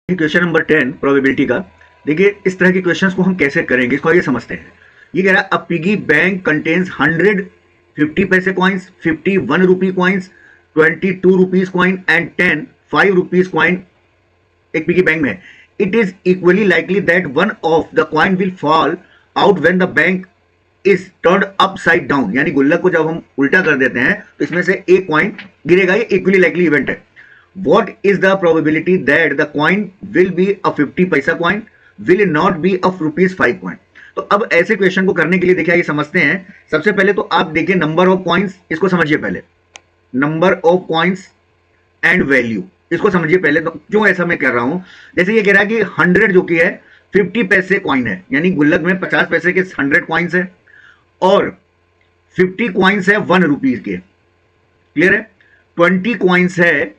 Question number 10 probability का। देखिए इस तरह के क्वेश्चंस को हम कैसे करेंगे, इसको आइए समझते हैं। ये कह रहा है अ पिगी बैंक कंटेन्स 100 50 पैसे coins, 50 1 rupee coins, 22 rupees coin and 10 5 rupees coin एक पिगी बैंक में है। It is equally likely that one of the coin will fall out when the bank is turned upside down, यानी गुल्लक को जब हम उल्टा कर देते हैं तो इसमें से एक कॉइन गिरेगा। ये इक्वली लाइकली इवेंट है। What is the probability that the coin will be a 50 पैसा coin, will not be a ₹5 coin? तो अब ऐसे क्वेश्चन को करने के लिए देखिए ये समझते हैं। सबसे पहले तो आप देखिए नंबर ऑफ कॉइन्स, इसको समझिए पहले। Number of coins and value, इसको समझिए पहले। तो क्यों ऐसा मैं कर रहा हूं, जैसे ये कह रहा है कि 100 जो कि है 50 पैसे कॉइन है, यानी गुल्लक में 50 पैसे के 100 कॉइन्स है और 50 कॉइन्स है 1 रुपीज के। क्लियर है? 20 कॉइन्स है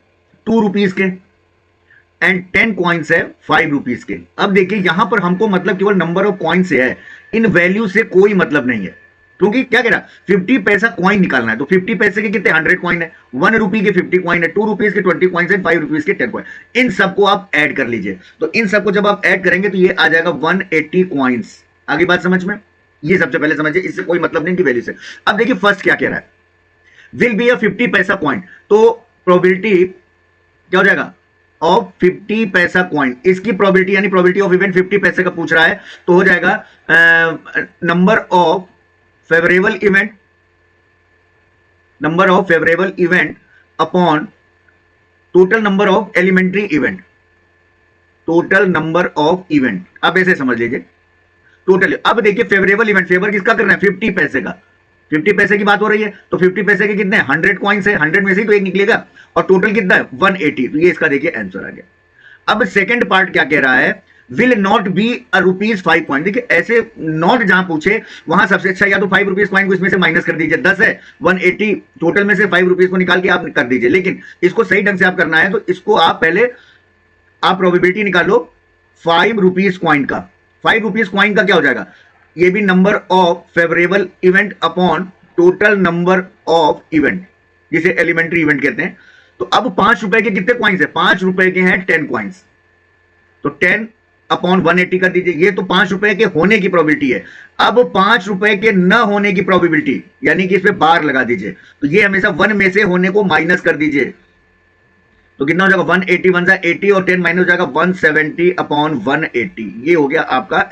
2 रुपीज के एंड 10 कॉइन्स है 5 रुपीज के। अब देखिए यहां पर हमको मतलब केवल नंबर ऑफ कॉइन से है, इन वैल्यू से कोई मतलब नहीं है। क्योंकि क्या कह रहा, 50 पैसा कॉइन निकालना है। तो 50 पैसे के कितने 100 कॉइन है, 1 रुपी के 50 कॉइन है, 2 रुपीज के 20 कॉइन्स है, 5 रुपीज के 10 कॉइन। इन सबको आप ऐड कर लीजिए। तो इन सबको जब आप ऐड करेंगे तो ये आ जाएगा 180 कॉइन्स। आगे बात समझ में? ये सबसे पहले समझिए, इससे कोई मतलब नहीं की वैल्यू से। अब देखिए फर्स्ट क्या कह रहा है, विल बी अ 50 पैसा कॉइन। तो प्रोबेबिलिटी क्या हो जाएगा ऑफ 50 पैसा कॉइन, इसकी प्रोबेबिलिटी यानी प्रोबेबिलिटी ऑफ इवेंट 50 पैसे का पूछ रहा है तो हो जाएगा number of favourable event, number of favourable event upon total number of elementary event, total number of event. अब ऐसे समझ लीजिए टोटल। अब देखिए फेवरेबल इवेंट, फेवर किसका करना है, 50 पैसे का। 50 पैसे की बात हो रही है तो 50 पैसे के कितने 100 कॉइन्स है, 100 में से ही तो एक निकलेगा और टोटल कितना है 180। तो ये इसका देखिए आंसर आ गया। अब सेकंड पार्ट क्या कह रहा है, will not be a ₹5 coin. देखिए ऐसे नॉट जहां पूछे वहां सबसे अच्छा या तो 5 रुपीज कॉइन को इसमें से माइनस कर दीजिए, 10 है 180 टोटल में से 5 रुपीज को निकाल के आप कर दीजिए। लेकिन इसको सही ढंग से आप करना है तो इसको आप पहले आप प्रोबेबिलिटी निकालो 5 रुपीज कॉइन का। 5 रुपीज कॉइन का क्या हो जाएगा, ये भी number of favourable event upon total number of event, जिसे एलिमेंट्री इवेंट कहते हैं। तो अब 5 रुपए के कितने कॉइन्स है, 5 रुपए के हैं 10 कॉइन्स, तो 10 अपॉन 180 कर दीजिए। ये तो 5 रुपए के होने की प्रोबेबिलिटी है। अब 5 रुपए के न होने की प्रोबेबिलिटी, यानी कि इस पे बार लगा दीजिए। तो ये हमेशा 1 में से होने को माइनस कर दीजिए। तो कितना हो जाएगा 180 1 80 और 10 माइनस हो जाएगा 170 अपॉन 180। ये हो गया आपका